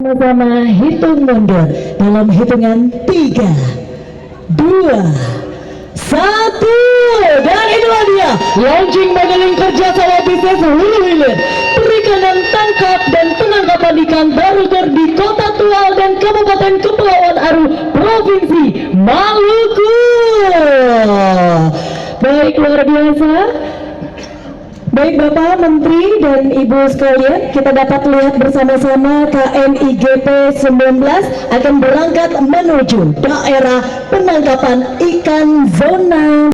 Sama hitung mundur dalam hitungan 3, 2, 1, dan inilah dia launching modeling kerjasama bisnis hulu hilir perikanan tangkap dan penangkapan ikan baru di Kota Tual dan Kabupaten Kepulauan Aru, Provinsi Maluku. Baik, luar biasa. Baik Bapak Menteri dan Ibu sekalian, kita dapat lihat bersama-sama KMIGP 19 akan berangkat menuju daerah penangkapan ikan zona.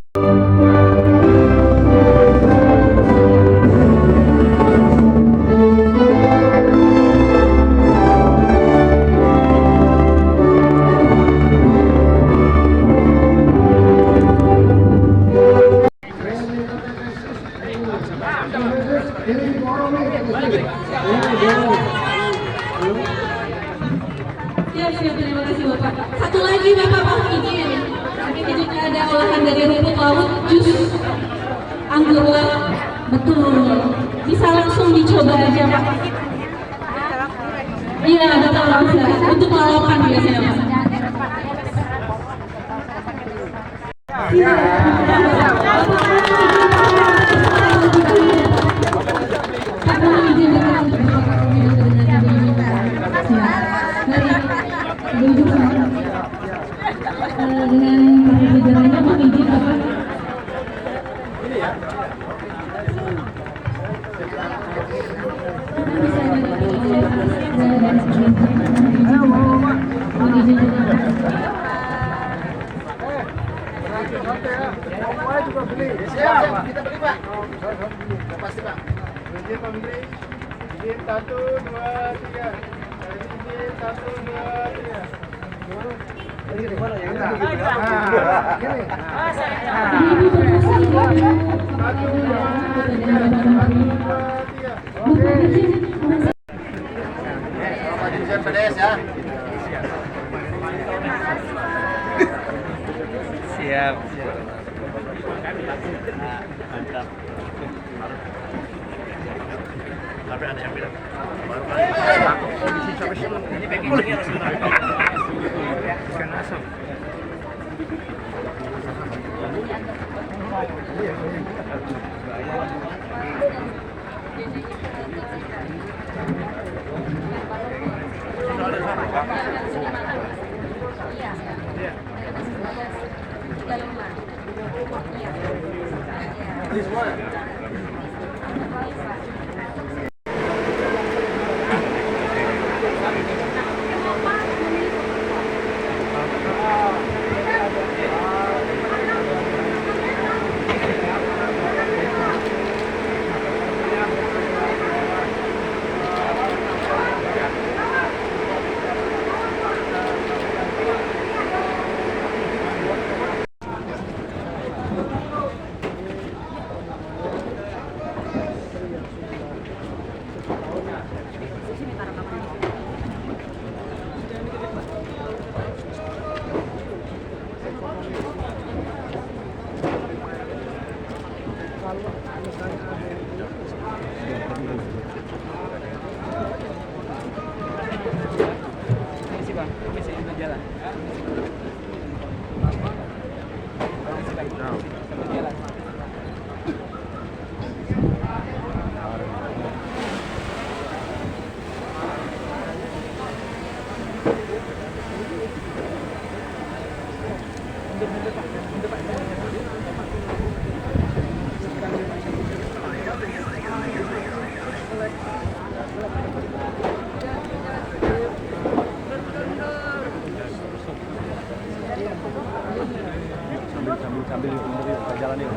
Siap, terima kasih Bapak. Satu lagi Bapak izin. Ini juga ada olahan dari rumput laut, jus anggur laut. Betul. Bisa langsung dicoba aja Pak. Iya, betul bisa. Untuk lalapan biasanya Pak. Siap, kita beli Pak. Pasti Pak. Izin Pak Menteri. Izin 1, 2, 3. Izin 1, 2, 3. Ini gimana ya? Gini. Izin pedes ya. Siap. Mantap. Tapi ada yang bilang ini packing lagi harus ikan asam. Ini semua. sambil berjalan yuk,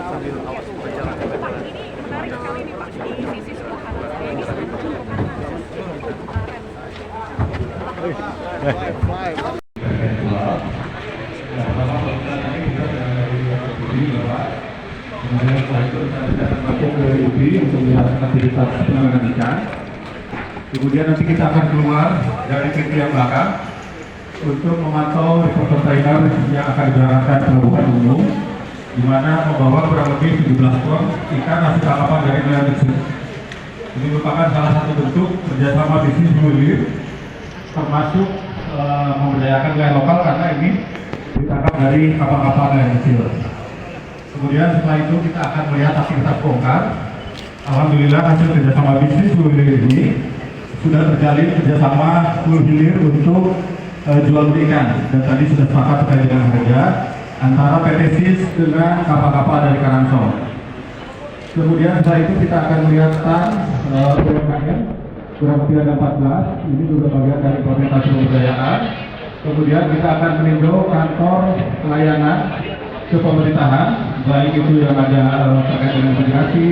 sambil awas berjalan. Menarik sekali nih Pak, di sisi sebelah kanan ini kemudian setelah itu kita akan masuk ke UB untuk melihat aktivitas penanganan ikan. Kemudian nanti kita akan keluar dari pintu yang belakang untuk memantau reporter trainer yang akan diberangkatkan ke Pelabuhan Umum, di mana membawa kurang lebih 17 ton ikan hasil tangkapan dari nelayan kecil. Ini merupakan salah satu bentuk kerjasama bisnis hilir, termasuk memberdayakan wilayah lokal karena ini ditangkap dari kapal-kapal yang kecil. Kemudian setelah itu kita akan melihat aktivitas bongkar. Alhamdulillah hasil kerjasama bisnis hulu hilir ini sudah terjalin kerjasama hulu hilir untuk jual beli ikan, dan tadi sudah sepakat terkait dengan harga antara PT SIS dengan kapal-kapal dari Karangsong. Kemudian setelah itu kita akan melihat UMKM kurang lebih ada 14. Ini juga bagian dari implementasi pemberdayaan. Kemudian kita akan meninjau kantor pelayanan ke pemerintahan, baik itu yang ada terkait dengan imigrasi,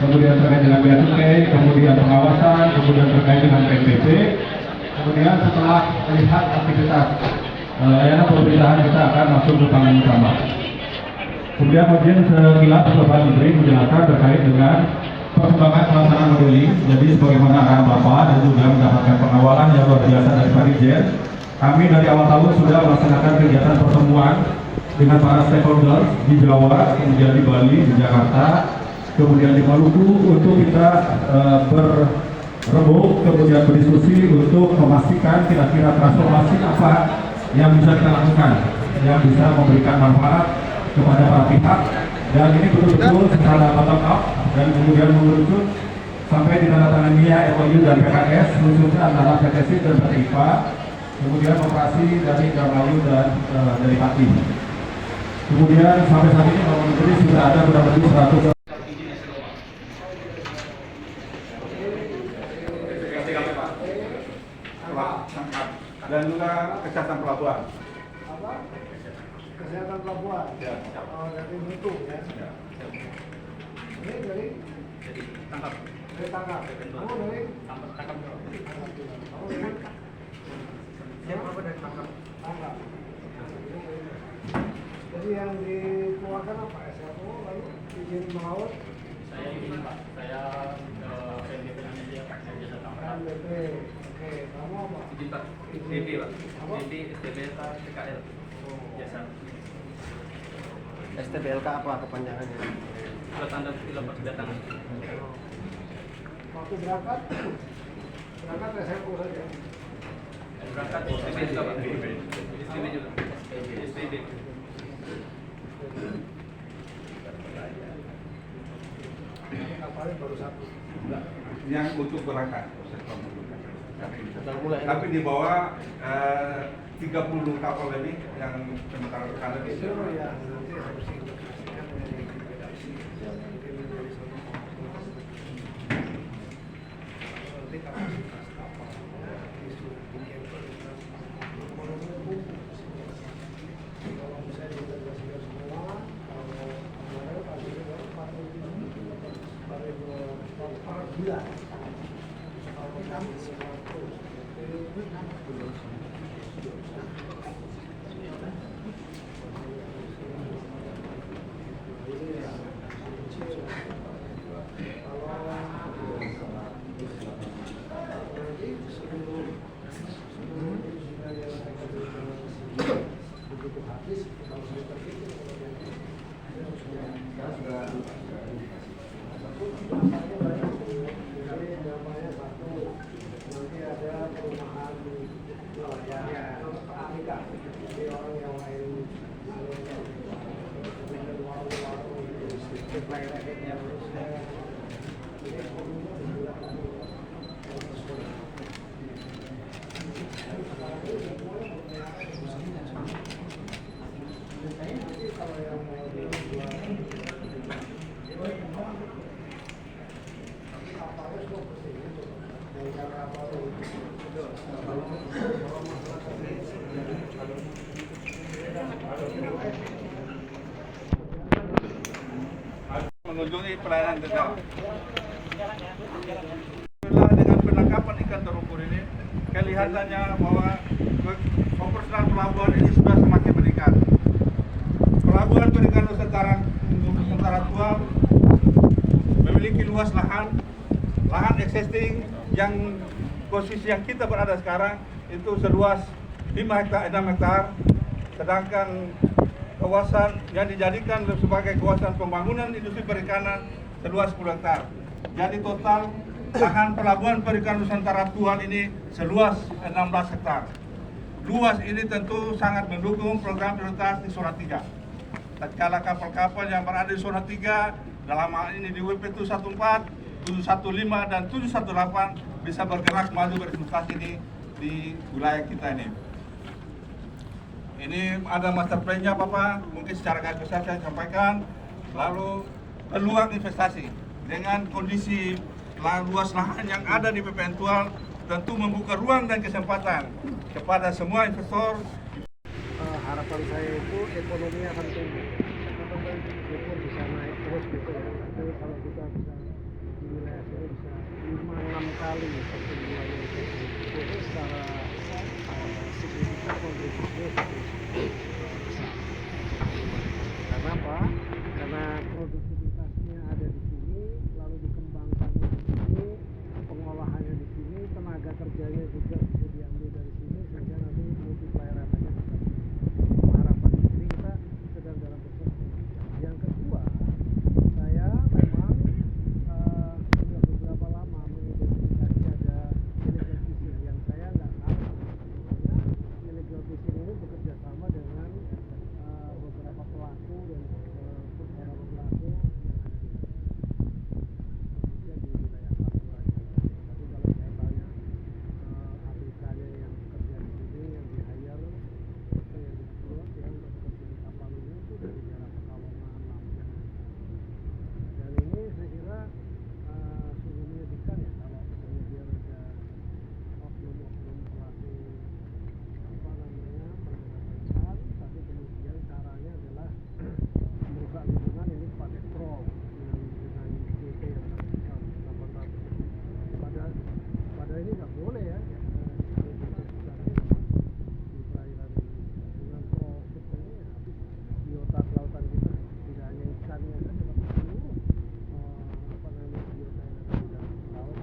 kemudian terkait dengan bea cukai, kemudian pengawasan, kemudian terkait dengan PNBP. Kemudian setelah melihat aktivitas layanan pemerintahan, kita akan masuk ke panggung utama. Kemudian izin sekilas Bapak Menteri menjelaskan terkait dengan perkembangan pelaksanaan modeling. Jadi sebagaimana arahan Bapak dan juga mendapatkan pengawalan yang luar biasa dari Pak Dirjen, kami dari awal tahun sudah melaksanakan kegiatan pertemuan dengan para stakeholders di Jawa, kemudian di Bali, di Jakarta, kemudian di Maluku untuk kita berembuk, kemudian berdiskusi untuk memastikan kira-kira transformasi apa yang bisa kita lakukan, yang bisa memberikan manfaat kepada para pihak, dan ini betul-betul secara bottom up dan kemudian mengerucut sampai ditandatangani MOU dari PKS khususnya antara PTSI dan PT IPA, kemudian operasi dari Darmayu dan dari Pati. Kemudian sampai saat ini Bapak Menteri sudah ada kurang lebih 100 dan juga kesehatan pelabuhan. Kesehatan pelabuhan. Ya. Oh, dari mutu ya. Ini dari Tangkap. dari tangkap. Oh, dari Tangkap. oh, dari Siapa dari tangkap? tangkap. Jadi yang dikeluarkan apa? SFO lalu izin melaut. Saya ini Pak. Saya PNBP Indonesia Pak. Saya jasa tangkap. PNBP. Oke, kamu apa? Izin Pak. STB Pak. STB STBK PKL. Jasa. STBLK apa kepanjangannya? Surat tanda lepas kedatangan. Waktu berangkat SFO saja. Berangkat STB juga Pak. STB juga. STB. Kapalnya baru satu. Yang untuk berangkat. Mulai. Tapi di bawah 30 kapal lebih yang sementara berkandang di Itu sini. yang nanti harus diintegrasikan dengan integrasi. Mungkin menjadi satu komponen. Nanti kapasitas kapalnya disuruh komponen umum. Kalau bisa diintegrasikan semua, kalau kemarin pasti itu 40 per bulan. Kalau kami 100. Begitu habis, kalau sudah pergi, namanya satu, nanti ada perumahan pernikahan, jadi orang yang lain warung-warung yang kalau yang mau dijual kapalnya semua bersih itu dari kapal mengunjungi pelayanan gegap. Dengan penangkapan ikan terukur ini, kelihatannya bahwa operasional pelabuhan ini sudah semakin meningkat. Pelabuhan Perikanan Nusantara Tua memiliki luas lahan existing yang posisi yang kita berada sekarang itu seluas 5 hektar, 6 hektar, sedangkan kawasan yang dijadikan sebagai kawasan pembangunan industri perikanan seluas 10 hektar. Jadi total lahan pelabuhan perikanan Nusantara Tual ini seluas 16 hektar. Luas ini tentu sangat mendukung program prioritas di zona 3. Tatkala kapal-kapal yang berada di zona 3 dalam hal ini di WP 714, 715 dan 718 bisa bergerak maju berinvestasi di wilayah kita ini. Ini ada master plan-nya Bapak, mungkin secara garis besar saya sampaikan. Lalu peluang investasi dengan kondisi luas lahan yang ada di PPN Tual tentu membuka ruang dan kesempatan kepada semua investor. Harapan saya itu ekonomi akan tumbuh, meskipun bisa naik terus gitu ya. Tapi kalau kita bisa di wilayah sini bisa 5-6 kali pertumbuhannya itu secara signifikan kontribusinya besar. Karena apa? Karena produktivitasnya ada di sini, lalu dikembangkannya di sini, pengolahannya di sini, tenaga kerjanya juga bisa diambil dari sini, sehingga nanti multiplier efeknya bisa. Harapan di sini kita sedang dalam proses. Yang kedua, saya memang sudah beberapa lama mengidentifikasi ada illegal fishing yang saya nggak tahu. Illegal fishing ini bekerja sama dengan beberapa pelaku dan beberapa pelaku yang ada di wilayah Papua. Tapi kalau saya tanya ABK-nya yang bekerja di sini, yang di-hire, atau yang di-upload, yang bekerja di kapal ini itu dari daerah Pekalongan, Lampung. Dan ini saya kira sungguh menyedihkan ya kalau kemudian ada oknum-oknum pelaku menggunakan ikan, tapi kemudian caranya adalah merusak lingkungan, ini pakai troll dengan JT yang 800. Padahal ini nggak boleh ya, di perairan ini dengan troll seperti ini habis biota kelautan kita, tidak hanya ikannya saja tapi seluruh biota yang ada di dalam laut.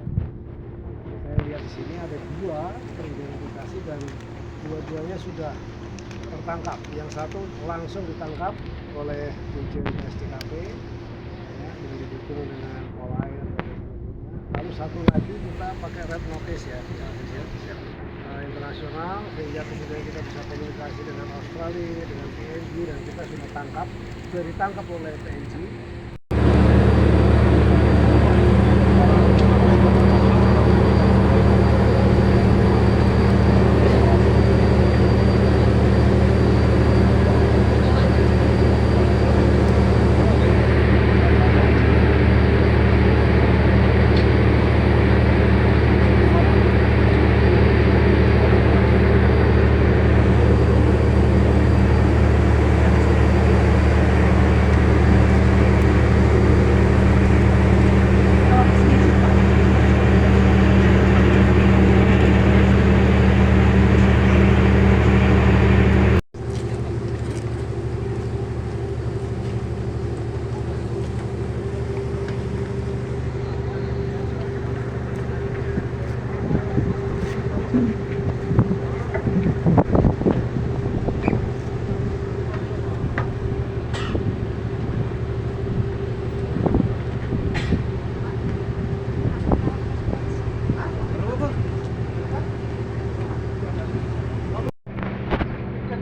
Saya lihat di sini ada 2 teridentifikasi dan dua-duanya sudah tertangkap. Yang satu langsung ditangkap oleh Dirjen STKP ya, yang didukung dengan Polair dan sebagainya. Lalu satu lagi kita pakai red notice ya, internasional, sehingga kemudian kita bisa komunikasi dengan Australia, dengan PNG, dan kita sudah tangkap, sudah ditangkap oleh PNG.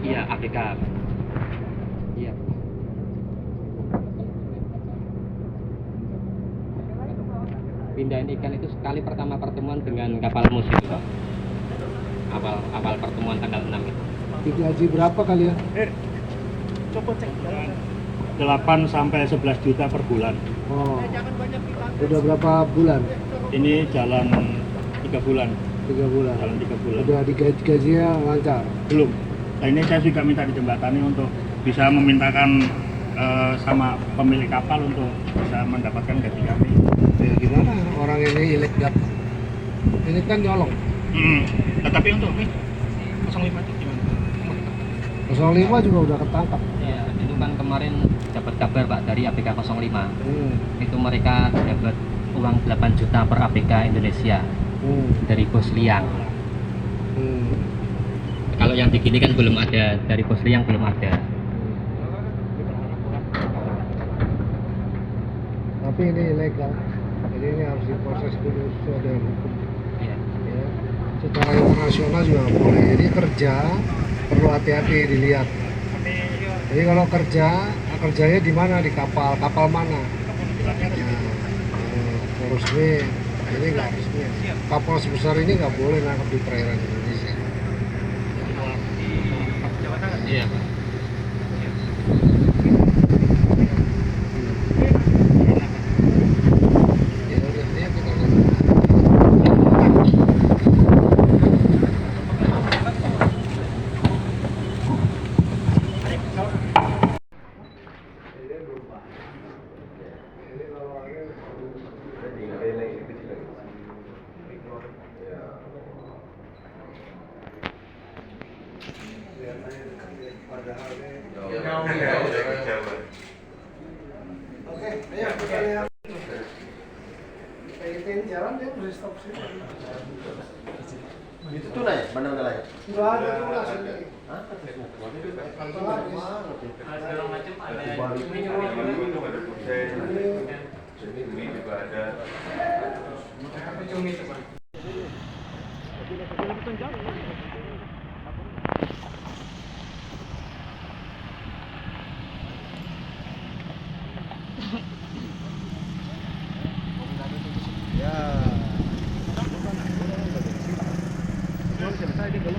Iya, ABK. Iya. Pindahan ikan itu sekali pertama pertemuan dengan kapal musuh itu, Pak. Awal pertemuan tanggal 6 itu. Digaji berapa kalian? Coba cek. 8 sampai 11 juta per bulan. Oh, udah berapa bulan? Ini jalan 3 bulan. 3 bulan. Jalan 3 bulan. Udah digajinya lancar? Belum. Nah, ini saya juga minta dijembatani untuk bisa memintakan sama pemilik kapal untuk bisa mendapatkan gaji kami. Ya gimana orang ini ilegal? Ini kan nyolong. Tetapi untuk 05 itu gimana? 05 juga udah ketangkap. Iya, itu kan kemarin dapat kabar Pak dari ABK 05. Itu mereka dapat uang 8 juta per ABK Indonesia dari Bos Liang. Kalau yang di sini kan belum ada, dari Bos Liang belum ada. Tapi ini ilegal. Jadi ini harus diproses dulu sesuai dengan hukum. Iya. Ya. Secara internasional juga boleh. Jadi kerja perlu hati-hati dilihat. Jadi kalau kerjanya di mana, di kapal mana? Resmi, ini nggak resmi. Kapal sebesar ini nggak boleh nangkap di perairan Indonesia. Iya, Pak. Ya udah, ya kita lihat. Oke, ayo kita lihat. Pengen jalan dia boleh stop sini. Itu tuh lah ya, mana lah ya? Enggak ada tuh lah sini. Segala macam ada. Ini juga ada. Cumi itu, Pak. Ya. Selesai di belum